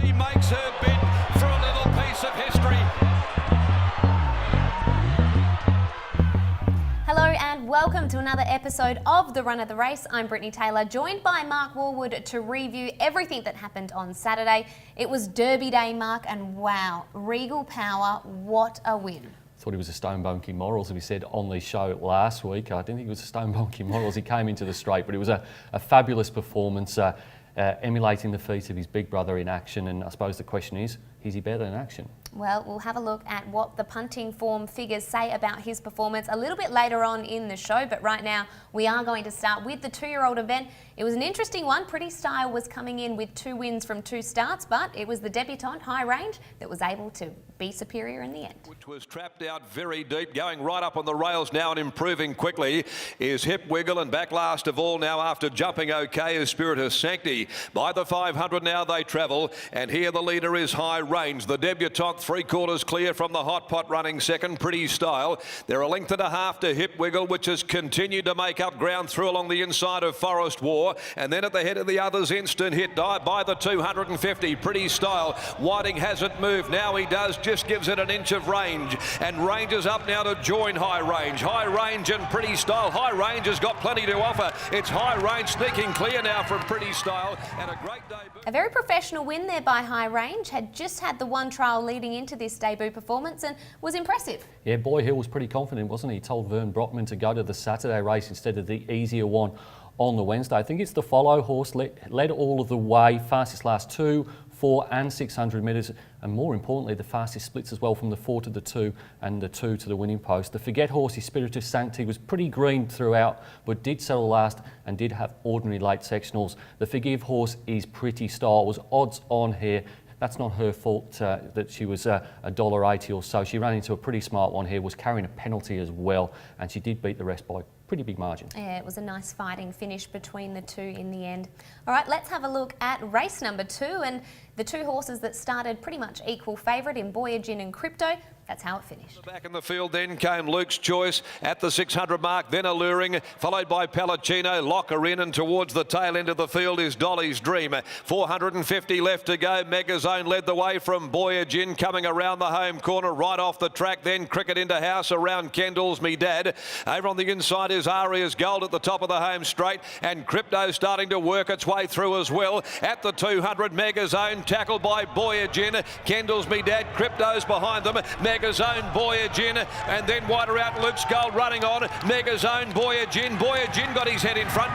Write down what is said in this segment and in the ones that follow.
She makes her bid for a little piece of history. Hello and welcome to another episode of The Run of the Race. I'm Brittany Taylor, joined by Mark Warwood to review everything that happened on Saturday. It was Derby Day, Mark, and wow, Regal Power, what a win. Thought he was a stone bonking Morals, as we said on the show last week. I didn't think he was a stone bonking Morals. He came into the straight, but it was a fabulous performance, emulating the feat of his big brother in action. And I suppose the question is he better in action? Well, we'll have a look at what the punting form figures say about his performance a little bit later on in the show, but right now we are going to start with the two-year-old event. It was an interesting one. Pretty Style was coming in with 2 wins from 2 starts, but it was the debutant High Range that was able to be superior in the end. Which was trapped out very deep, going right up on the rails now and improving quickly is Hip Wiggle, and back last of all now after jumping okay is Spiritus Sancti. By the 500 now they travel, and here the leader is High Range. The debutant 3/4 clear from the hot pot running second, Pretty Style. They're a length and a half to Hip Wiggle, which has continued to make up ground through along the inside of Forest War, and then at the head of the others, Instant Hit by the 250. Pretty Style. Whiting hasn't moved. Now he does. Just gives it an inch of range, and Range is up now to join High Range. High Range and Pretty Style. High Range has got plenty to offer. It's High Range sneaking clear now from Pretty Style, and a great debut. A very professional win there by High Range. Had just had the one trial leading into this debut performance and was impressive. Yeah, Boy Hill was pretty confident, wasn't he? He told Vern Brockman to go to the Saturday race instead of the easier one on the Wednesday. I think it's the Follow horse led all of the way, fastest last 2, 4 and 600 metres, and more importantly the fastest splits as well from the 4 to the 2 and the 2 to the winning post. The Forget horse, his Spiritus Sancti, was pretty green throughout but did settle last and did have ordinary late sectionals. The Forgive horse is Pretty Style, was odds on here. That's not her fault that she was $1.80 or so. She ran into a pretty smart one here, was carrying a penalty as well, and she did beat the rest by pretty big margin. Yeah, it was a nice fighting finish between the two in the end. All right, let's have a look at race number 2 and the 2 horses that started pretty much equal favourite in Boyagin and Crypto. That's how it finished. Back in the field then came Luke's Choice at the 600 mark, then Alluring, followed by Palacino, Locker in, and towards the tail end of the field is Dolly's Dream. 450 left to go. Megazone led the way from Boyagin, coming around the home corner, right off the track, then Cricket into house around Kendall's Me Dad. Over on the inside is Aria's Gold at the top of the home straight, and Crypto starting to work its way through as well. At the 200, Megazone tackled by Boyagin, Kendall's Me Dad, Crypto's behind them. Megazone, Boyagin, and then wider out Luke's Gold running on. Megazone, Boyagin. Boyagin got his head in front.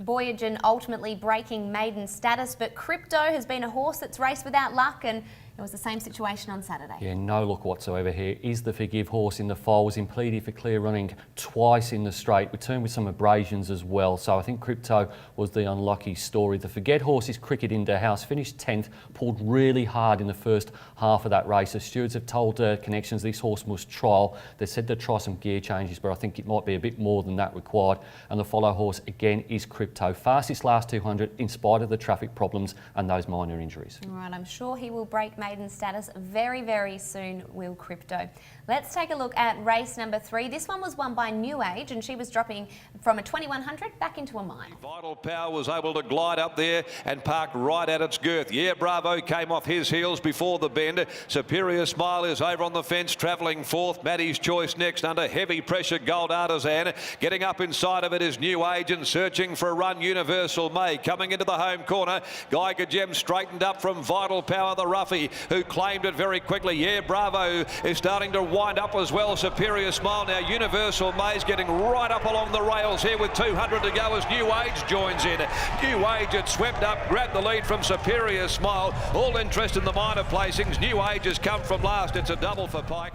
Boyagin Ultimately breaking maiden status, but Crypto has been a horse that's raced without luck, and it was the same situation on Saturday. Yeah, no look whatsoever here. Is the Forgive horse in the foal, was impleaded for clear running twice in the straight, returned with some abrasions as well. So I think Crypto was the unlucky story. The Forget horse is Cricket into house, finished 10th, pulled really hard in the first half of that race. The stewards have told Connections this horse must trial. They said they'd try some gear changes, but I think it might be a bit more than that required. And the Follow horse again is Crypto. Fastest last 200 in spite of the traffic problems and those minor injuries. All right, I'm sure he will break maiden status very, very soon, will Crypto. Let's take a look at race number 3. This one was won by New Age, and she was dropping from a 2100 back into a mile. Vital Power was able to glide up there and park right at its girth. Yeah, Bravo came off his heels before the bend. Superior Smile is over on the fence, travelling 4th. Maddie's Choice next under heavy pressure. Gold Artisan. Getting up inside of it is New Age and searching for a run. Universal May coming into the home corner. Geiger Gem straightened up from Vital Power, the roughie, who claimed it very quickly. Yeah, Bravo is starting to wind up as well. Superior Smile now. Universal May's getting right up along the rails here with 200 to go as New Age joins in. New Age had swept up, grabbed the lead from Superior Smile. All interest in the minor placings. New Age has come from last. It's a double for Pike.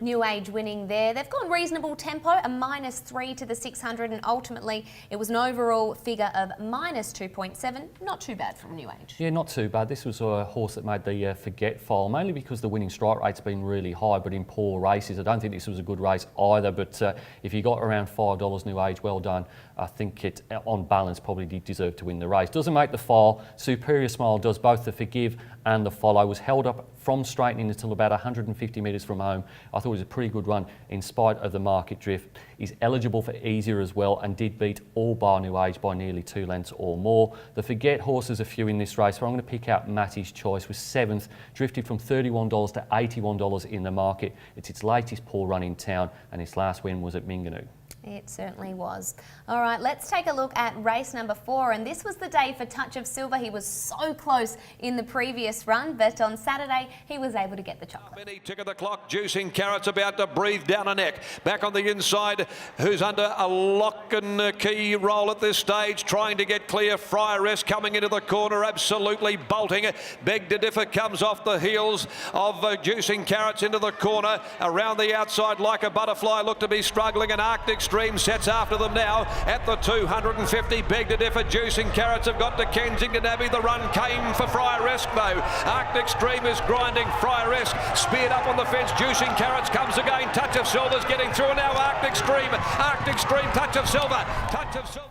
New Age winning there. They've gone reasonable tempo, a -3 to the 600, and ultimately it was an overall figure of -2.7. Not too bad from New Age. Yeah, not too bad. This was a horse that made the Forget file, mainly because the winning strike rate's been really high, but in poor races. I don't think this was a good race either, but if you got around $5 New Age, well done. I think it, on balance, probably did deserve to win the race. Doesn't make the file. Superior Smile does both the Forgive and the Follow. Was held up from straightening until about 150 metres from home. I thought it was a pretty good run in spite of the market drift. He's eligible for easier as well and did beat all bar New Age by nearly 2 lengths or more. The Forget horses a few in this race, so I'm going to pick out Matty's Choice, was 7th, drifted from $31 to $81 in the market. It's its latest poor run in town, and its last win was at Minganoo. It certainly was. All right, let's take a look at race number 4, and this was the day for Touch of Silver. He was so close in the previous run, but on Saturday he was able to get the chocolate. Many tick of the clock, Juicing Carrots about to breathe down a neck. Back on the inside, who's under a lock and key roll at this stage, trying to get clear. Friaress coming into the corner, absolutely bolting. Beg to Differ comes off the heels of Juicing Carrots into the corner. Around the outside, Like a Butterfly look to be struggling, and Arctic Stream sets after them now at the 250. Beg to Differ, Juicing Carrots have got to Kensington Abbey. The run came for Friaress though. Arctic Stream is grinding. Friaress speared up on the fence. Juicing Carrots comes again. Touch of Silver's getting through, and now Arctic Stream, Touch of Silver.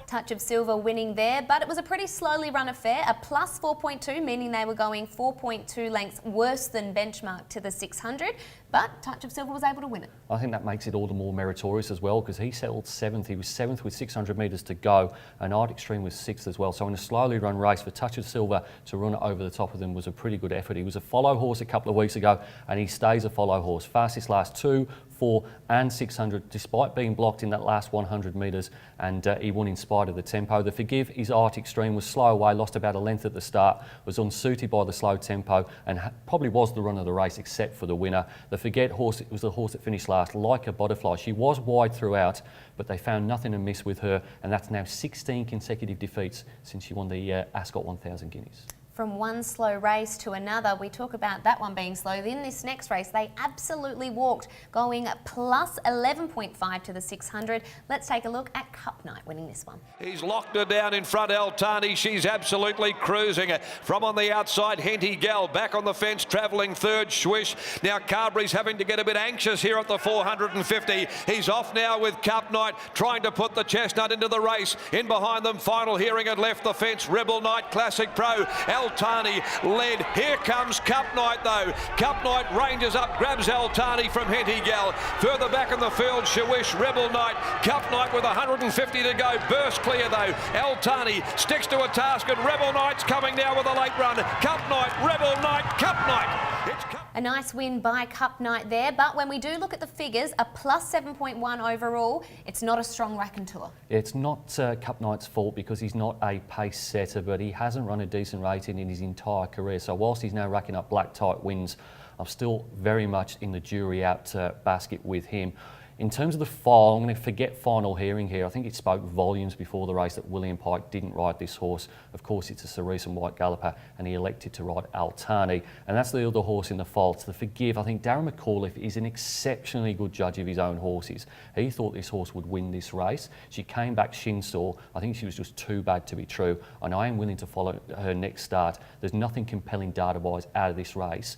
Touch of Silver winning there, but it was a pretty slowly run affair. A plus 4.2, meaning they were going 4.2 lengths worse than benchmark to the 600, but Touch of Silver was able to win it. I think that makes it all the more meritorious as well, because he settled 7th. He was 7th with 600 metres to go, and Arctic Stream was 6th as well. So in a slowly run race, for Touch of Silver to run over the top of them was a pretty good effort. He was a follow horse a couple of weeks ago, and he stays a follow horse. Fastest last 2, 4 and 600, despite being blocked in that last 100 metres, and he won in spite of the tempo. The Forgive is Arctic Stream, was slow away, lost about a length at the start, was unsuited by the slow tempo, and probably was the run of the race except for the winner. The Forget horse, it was the horse that finished last, Like a Butterfly. She was wide throughout, but they found nothing amiss with her, and that's now 16 consecutive defeats since she won the Ascot 1000 Guineas. From one slow race to another, we talk about that one being slow. In this next race, they absolutely walked, going plus 11.5 to the 600. Let's take a look at Cup Night winning this one. He's locked her down in front, Altani. She's absolutely cruising. From on the outside, Henty Gal back on the fence, travelling third, Swish. Now Carberry's having to get a bit anxious here at the 450. He's off now with Cup Night, trying to put the chestnut into the race. In behind them, Final Hearing had left the fence. Rebel Knight, Classic Pro. Altani led. Here comes Cup Night though. Cup Night ranges up, grabs Altani from Henty Gal. Further back in the field, Shawish, Rebel Knight. Cup Night with 150 to go. Burst clear though. Altani sticks to a task, and Rebel Knight's coming now with a late run. Cup Night, Rebel Knight, Cup Night. It's Cup. A nice win by Cup Night there, but when we do look at the figures, a plus 7.1 overall, it's not a strong raconteur. It's not Cup Night's fault, because he's not a pace setter, but he hasn't run a decent rating in his entire career. So whilst he's now racking up black tight wins, I'm still very much in the jury out basket with him. In terms of the file, I'm going to forget Final Hearing here. I think it spoke volumes before the race that William Pike didn't ride this horse. Of course, it's a Cerise and White Galloper, and he elected to ride Altani. And that's the other horse in the file. To the Forgive, I think Darren McAuliffe is an exceptionally good judge of his own horses. He thought this horse would win this race. She came back shin sore. I think she was just too bad to be true, and I am willing to follow her next start. There's nothing compelling data-wise out of this race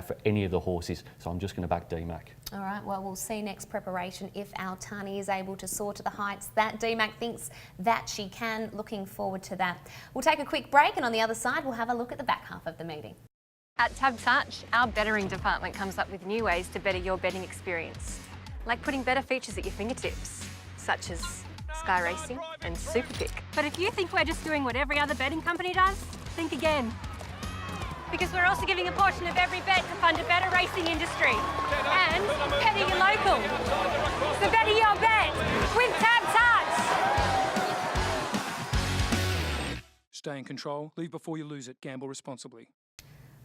for any of the horses, so I'm just going to back DMAC. All right, well, we'll see next preparation if Altani is able to soar to the heights that DMAC thinks that she can. Looking forward to that. We'll take a quick break, and on the other side, we'll have a look at the back half of the meeting. At TabTouch, our bettering department comes up with new ways to better your betting experience, like putting better features at your fingertips, such as Sky Racing and SuperPick. But if you think we're just doing what every other betting company does, think again. Because we're also giving a portion of every bet to fund a better racing industry. And betting your local. So better your bet with TabTouch. Stay in control, leave before you lose it, gamble responsibly.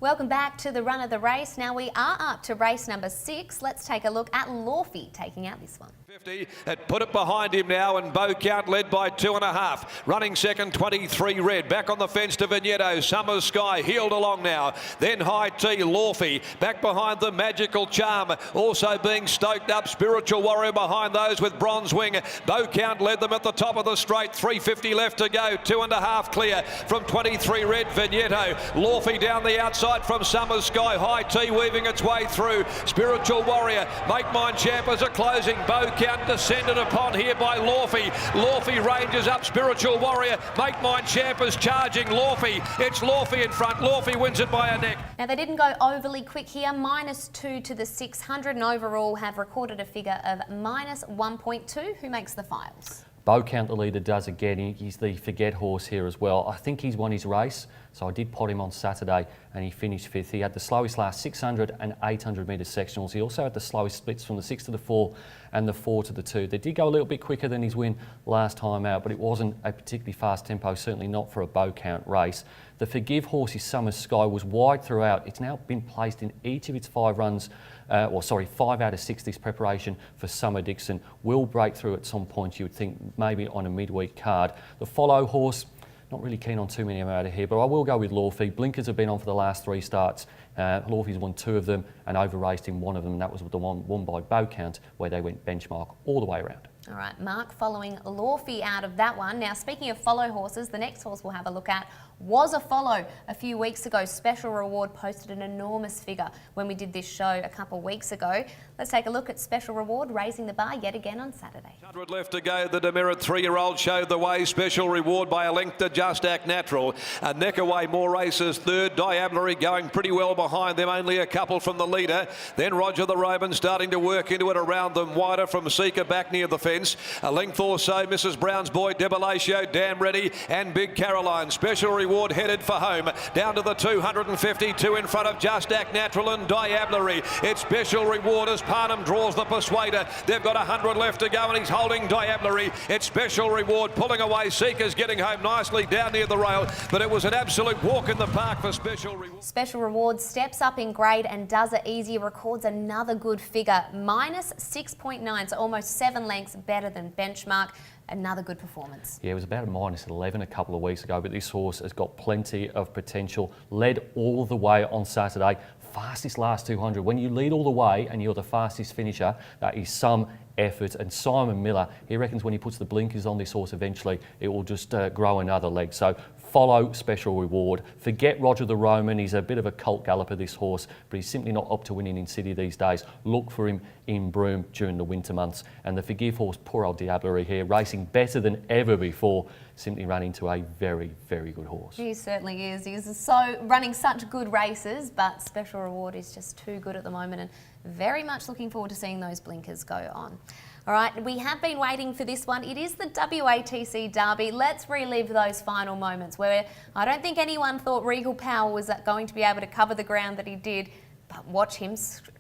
Welcome back to the run of the race. Now we are up to race number 6. Let's take a look at Lawfy taking out this one. 50, had put it behind him now, and Bow Count led by 2.5. Running second, 23 Red. Back on the fence to Vignetto. Summer Sky heeled along now. Then High Tea, Lawfy. Back behind the Magical Charm. Also being stoked up, Spiritual Warrior behind those with Bronze Wing. Bow Count led them at the top of the straight. 350 left to go. 2.5 clear from 23 Red. Vignetto. Lawfy down the outside. inside from Summers Sky. High Tea weaving its way through. Spiritual Warrior, Make Mine Champers are closing. Bow Count descended upon here by Lawfy. Lawfy ranges up. Spiritual Warrior, Make Mine Champers charging Lawfy. It's Lawfy in front. Lawfy wins it by a neck. Now, they didn't go overly quick here, -2 to the 600, and overall have recorded a figure of -1.2. Who makes the files? Bow Count, the leader, does again. He's the forget horse here as well. I think he's won his race, so I did pot him on Saturday and he finished 5th. He had the slowest last 600 and 800 metre sectionals. He also had the slowest splits from the 6 to the 4 and the 4 to the 2. They did go a little bit quicker than his win last time out, but it wasn't a particularly fast tempo, certainly not for a Bow Count race. The Forgive horse's Summer Sky was wide throughout. It's now been placed in each of its 5 runs, 5 out of 6 this preparation for Summer Dixon. Will break through at some point, you would think, maybe on a midweek card. The Follow horse, not really keen on too many of them out of here, but I will go with Lawfy. Blinkers have been on for the last 3 starts. Lawfy's won 2 of them and over-raced in 1 of them, and that was the one won by Bow Count, where they went benchmark all the way around. All right, Mark following Lawfy out of that one. Now, speaking of follow horses, the next horse we'll have a look at was a follow a few weeks ago. Special Reward posted an enormous figure when we did this show a couple of weeks ago. Let's take a look at Special Reward raising the bar yet again on Saturday. 100 left to go. The demerit 3-year-old showed the way. Special Reward by a length to Just Act Natural. A neck away, more races. 3rd, Diablery going pretty well behind them. Only a couple from the leader. Then Roger the Roman starting to work into it around them. Wider from Seeker back near the fence. A length or so, Mrs. Brown's Boy, Debilatio, Damn Ready and Big Caroline. Special Reward headed for home. Down to the 252 in front of Just Act Natural and Diablery. It's Special Reward as Parnham draws the Persuader. They've got 100 left to go and he's holding Diablery. It's Special Reward pulling away. Seeker's getting home nicely down near the rail, but it was an absolute walk in the park for Special Reward. Special Reward steps up in grade and does it easier, records another good figure, -6.9, so almost 7 lengths better than benchmark. Another good performance. Yeah, it was about a -11 a couple of weeks ago, but this horse has got plenty of potential. Led all the way on Saturday. Fastest last 200. When you lead all the way and you're the fastest finisher, that is some effort. And Simon Miller, he reckons when he puts the blinkers on this horse eventually, it will just grow another leg. So follow Special Reward. Forget Roger the Roman. He's a bit of a cult galloper, this horse, but he's simply not up to winning in City these days. Look for him in Broome during the winter months. And the Forgive horse, poor old Diablery here, racing better than ever before, simply ran into a very, very good horse. He certainly is. He's so running such good races, but Special Reward is just too good at the moment, and very much looking forward to seeing those blinkers go on. All right, we have been waiting for this one. It is the WATC Derby. Let's relive those final moments where I don't think anyone thought Regal Power was going to be able to cover the ground that he did, but watch him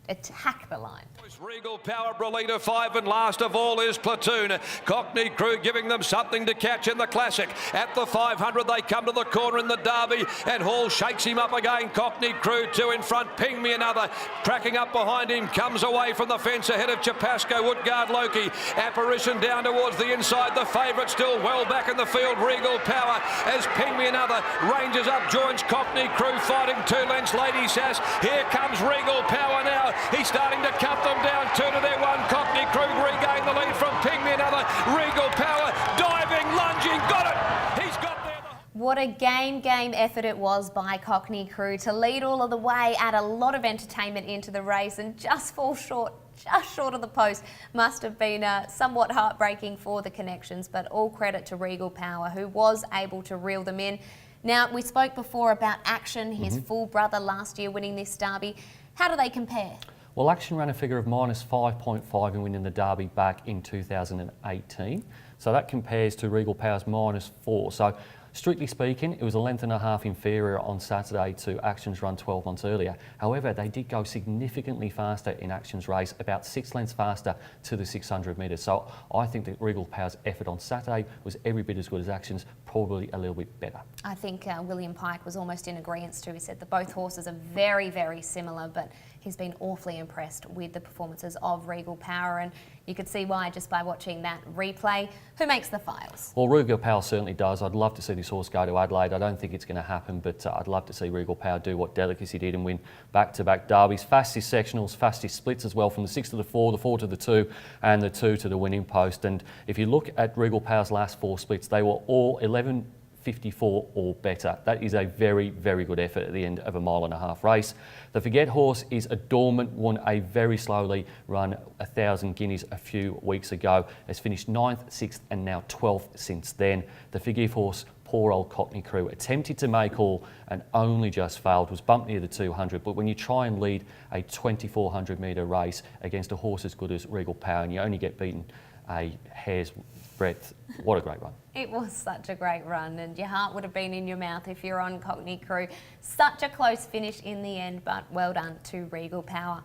attack the line. Regal Power, Brolita 5, and last of all is Platoon. Cockney Crew giving them something to catch in the Classic. At the 500 they come to the corner in the Derby and Hall shakes him up again. Cockney Crew 2 in front, Ping Me Another cracking up behind him, comes away from the fence ahead of Chapasco, Woodguard Loki. Apparition down towards the inside, the favourite still well back in the field, Regal Power, as Ping Me Another ranges up, joins Cockney Crew fighting 2 lengths, Lady Sass. Here comes Regal Power now, he's starting to cut them down. 2 to their 1. Cockney Crew regained the lead from Ping Me Another. Regal Power diving, lunging, got it. He's got there. What a game effort it was by Cockney Crew to lead all of the way, add a lot of entertainment into the race and just fall short. Just short of the post. Must have been somewhat heartbreaking for the Connections, but all credit to Regal Power, who was able to reel them in. Now, we spoke before about Action, his full brother last year winning this Derby. How do they compare? Well, Action ran a figure of -5.5 in winning the Derby back in 2018. So that compares to Regal Power's -4. So strictly speaking, it was a length and a half inferior on Saturday to Action's run 12 months earlier. However, they did go significantly faster in Action's race, about 6 lengths faster to the 600 metres. So I think that Regal Power's effort on Saturday was every bit as good as Action's, probably a little bit better. I think William Pike was almost in agreement too. He said that both horses are very, very similar, but he's been awfully impressed with the performances of Regal Power, and you could see why just by watching that replay. Who makes the files? Well, Regal Power certainly does. I'd love to see this horse go to Adelaide. I don't think it's going to happen, but I'd love to see Regal Power do what Delicacy did and win back-to-back derbies. Fastest sectionals, fastest splits as well, from the 6 to the 4, the 4 to the 2, and the 2 to the winning post. And if you look at Regal Power's last 4 splits, they were all 11, 54 or better. That is a very, very good effort at the end of a 1.5 mile race. The Forget horse is a dormant, won a very slowly run 1,000 guineas a few weeks ago. Has finished 9th, 6th and now 12th since then. The Forgive horse, poor old Cockney Crew, attempted to make all and only just failed, was bumped near the 200, but when you try and lead a 2,400 metre race against a horse as good as Regal Power and you only get beaten a hair's breadth, what a great run. It was such a great run, and your heart would have been in your mouth if you're on Cockney Crew. Such a close finish in the end, but well done to Regal Power.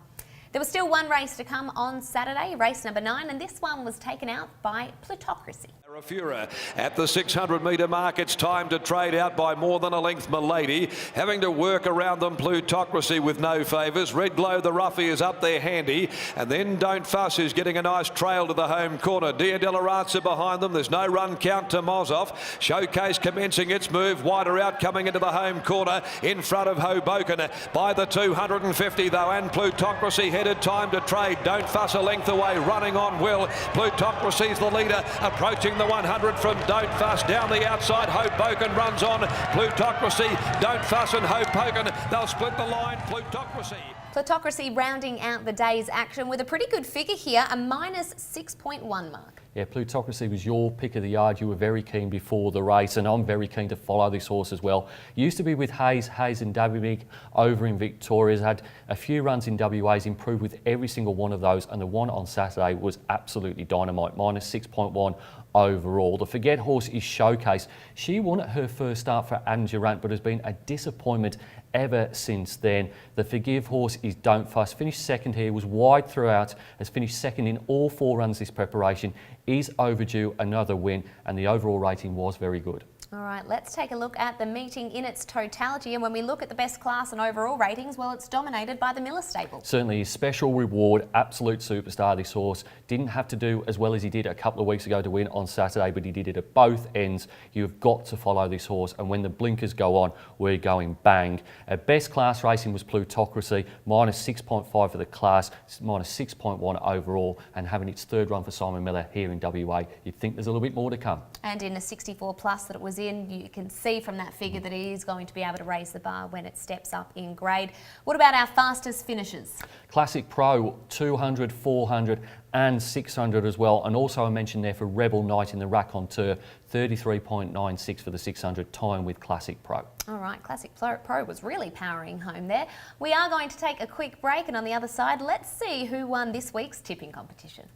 There was still one race to come on Saturday, race number 9, and this one was taken out by Plutocracy. Arafura at the 600 metre mark. It's time to trade out by more than a length. Milady having to work around them. Plutocracy with no favours. Red Glow the roughie is up there handy, and then Don't Fuss is getting a nice trail to the home corner. Dia Delarazza behind them. There's no run count to Mozoff. Showcase commencing its move wider out, coming into the home corner in front of Hoboken by the 250 though, and Plutocracy headed. Time to trade. Don't Fuss a length away, running on Will. Plutocracy's the leader, approaching the 100 from Don't Fuss. Down the outside, Hoboken runs on. Plutocracy, Don't Fuss and Hoboken. They'll split the line. Plutocracy. Plutocracy rounding out the day's action with a pretty good figure here, a minus 6.1 mark. Yeah, Plutocracy was your pick of the yard. You were very keen before the race, and I'm very keen to follow this horse as well. Used to be with Hayes and Davimig over in Victoria's. Had a few runs in WA's, improved with every single one of those, and the one on Saturday was absolutely dynamite, minus 6.1 overall. The Forget horse is Showcase. She won at her first start for Adam Durant, but has been a disappointment ever since then. The Forgive horse is Don't Fuss. Finished second here, was wide throughout, has finished second in all 4 runs this preparation, is overdue another win, and the overall rating was very good. All right, let's take a look at the meeting in its totality. And when we look at the best class and overall ratings, well, it's dominated by the Miller stable. Certainly his special reward, absolute superstar, this horse. Didn't have to do as well as he did a couple of weeks ago to win on Saturday, but he did it at both ends. You've got to follow this horse, and when the blinkers go on, we're going bang. Best class racing was Plutocracy, minus 6.5 for the class, minus 6.1 overall, and having its 3rd run for Simon Miller here in WA. You'd think there's a little bit more to come. And in a 64 plus that it was in, you can see from that figure that he is going to be able to raise the bar when it steps up in grade. What about our fastest finishers? Classic Pro, 200, 400 and 600 as well. And also I mentioned there for Rebel Knight in the Raconteur, 33.96 for the 600, time with Classic Pro. All right, Classic Pro was really powering home there. We are going to take a quick break, and on the other side, let's see who won this week's tipping competition.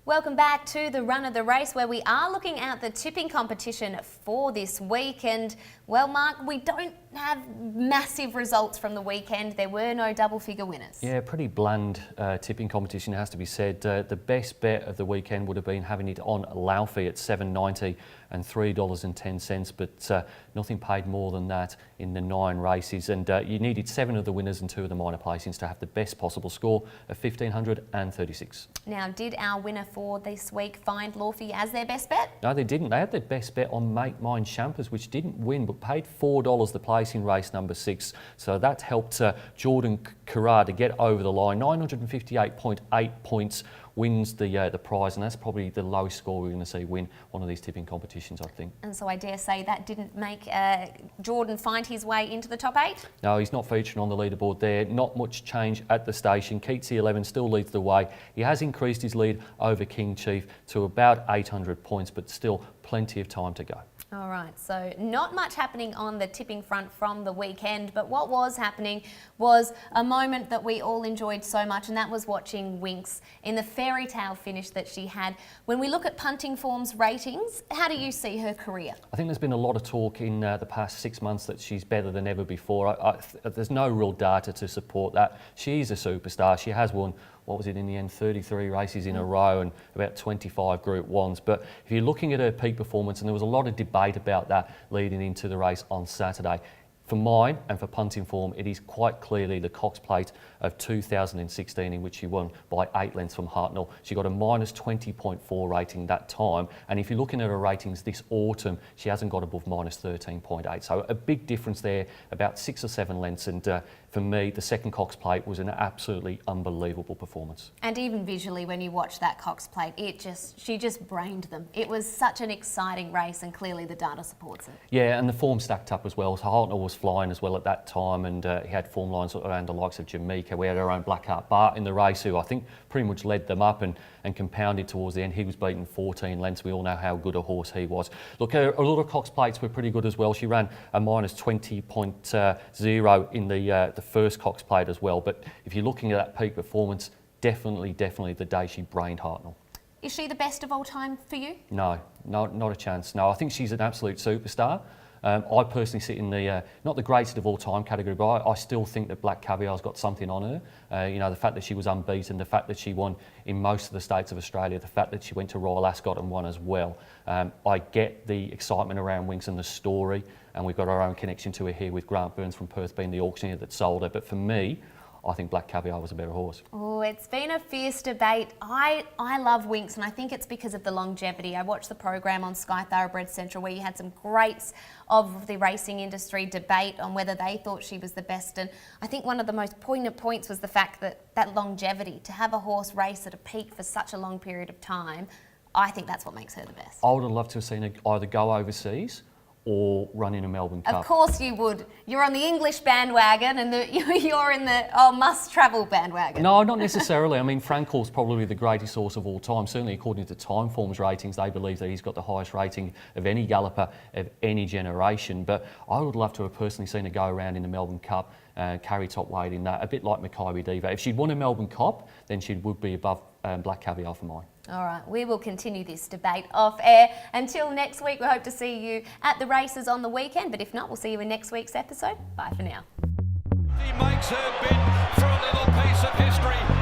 Welcome back to the run of the race, where we are looking at the tipping competition for this week. And well, Mark, we don't have massive results from the weekend. There were no double figure winners. Yeah, pretty bland tipping competition, it has to be said. The best bet of the weekend would have been having it on Laufey at $7.90 and $3.10, but nothing paid more than that in the 9 races. And you needed 7 of the winners and 2 of the minor placings to have the best possible score of 1,536. Now, did our winner for this week find Laufey as their best bet? No, they didn't. They had their best bet on Make Mine Champers, which didn't win, but paid $4 the place in race number 6. So that helped Jordan Carrard to get over the line. 958.8 points wins the prize, and that's probably the lowest score we're going to see win one of these tipping competitions, I think. And so I dare say that didn't make Jordan find his way into the top 8? No, he's not featuring on the leaderboard there. Not much change at the station. Keatsy 11 still leads the way. He has increased his lead over King Chief to about 800 points, but still plenty of time to go. All right, so not much happening on the tipping front from the weekend, but what was happening was a moment that we all enjoyed so much, and that was watching Winx in the fairy tale finish that she had. When we look at Punting Form's ratings, how do you see her career? I think there's been a lot of talk in the past 6 months that she's better than ever before. There's no real data to support that. She's a superstar. She has won, what was it in the end, 33 races in a row and about 25 Group 1s. But if you're looking at her peak performance, and there was a lot of debate debate about that leading into the race on Saturday. For mine and for punting form, it is quite clearly the Cox Plate of 2016 in which she won by 8 lengths from Hartnell. She got a minus 20.4 rating that time, and if you're looking at her ratings this autumn, she hasn't got above minus 13.8. So a big difference there, about 6 or 7 lengths, and for me, the second Cox Plate was an absolutely unbelievable performance. And even visually, when you watch that Cox Plate, she just brained them. It was such an exciting race, and clearly the data supports it. Yeah, and the form stacked up as well. So Hartnell was flying as well at that time, and he had form lines around the likes of Jamaica. We had our own Blackheart Bart in the race, who I think pretty much led them up and compounded towards the end. He was beaten 14 lengths. We all know how good a horse he was. Look, a lot of Cox Plates were pretty good as well. She ran a minus 20.0 in the first Cox Plate as well. But if you're looking at that peak performance, definitely the day she brained Hartnell. Is she the best of all time for you? No, not a chance. No, I think she's an absolute superstar. I personally sit in the, not the greatest of all time category, but I still think that Black Caviar's got something on her. You know, the fact that she was unbeaten, the fact that she won in most of the states of Australia, the fact that she went to Royal Ascot and won as well. I get the excitement around Winx and the story, and we've got our own connection to her here with Grant Burns from Perth being the auctioneer that sold her. But for me, I think Black Caviar was a better horse. Oh, it's been a fierce debate. I love Winx, and I think it's because of the longevity. I watched the program on Sky Thoroughbred Central where you had some greats of the racing industry debate on whether they thought she was the best. And I think one of the most poignant points was the fact that longevity, to have a horse race at a peak for such a long period of time, I think that's what makes her the best. I would have loved to have seen her either go overseas or run in a Melbourne Cup. Of course you would. You're on the English bandwagon and you're in the must-travel bandwagon. No, not necessarily. I mean, Frankel's probably the greatest horse of all time. Certainly, according to Timeform's ratings, they believe that he's got the highest rating of any galloper of any generation. But I would love to have personally seen her go around in the Melbourne Cup, carry top weight in that, a bit like Makybe Diva. If she'd won a Melbourne Cup, then she would be above Black Caviar for mine. All right, we will continue this debate off air. Until next week, we hope to see you at the races on the weekend. But if not, we'll see you in next week's episode. Bye for now. He makes her bid for a little piece of history.